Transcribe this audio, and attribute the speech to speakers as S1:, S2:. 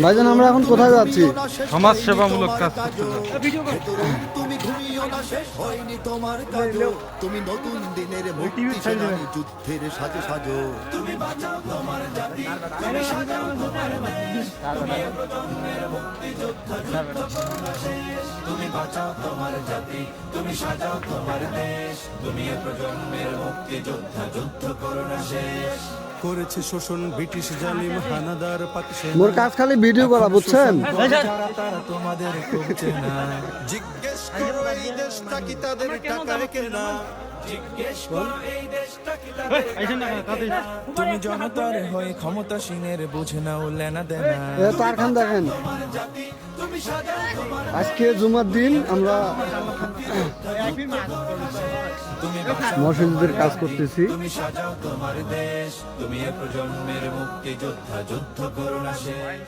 S1: ভাইজান আমরা এখন কোথায় যাচ্ছি?
S2: সমাজ সেবামূলক কাজ করতে
S3: তুমি ঘুমিও না, শেষ হয়নি তোমার কাজও। তুমি নতুন দিনের মুক্তি সেনানী, যুদ্ধের সাজো সাজো। তুমি বাঁচাও তোমার জাতি, তুমি সাজাও তোমার দেশ। তুমি এ প্রজন্মের মুক্তিযোদ্ধা, যুদ্ধ করো না শেষ। তুমি বাঁচাও তোমার জাতি, তুমি সাজাও তোমার দেশ। তুমি এ প্রজন্মের মুক্তিযোদ্ধা, যুদ্ধ করো না শেষ।
S4: করেছে শোষণ ব্রিটিশ জালিম হানাদার পাক সেনা।
S1: মোর কাজ খালি ভিডিও করা, বুঝছেন?
S3: যারা তারা তোমাদের খুব চেনা।
S4: জিজ্ঞেস করো এই দেশটা কি তাদের টাকায় কেনা।
S3: জিজ্ঞেস করো এই দেশটা কি তাদের টাকায় কেনা। তুমি জনতার হয়ে ক্ষমতাসীনের বুঝে নাও লেনা দেনা।
S1: এ তারখান দেখেন, আজকে জুমার দিন আমরা মসজিদের কাজ করতেছি।
S3: তুমি সাজাও তোমার দেশ, তুমি এ প্রজন্মের মুক্তিযোদ্ধা, যুদ্ধ করো না শেষ।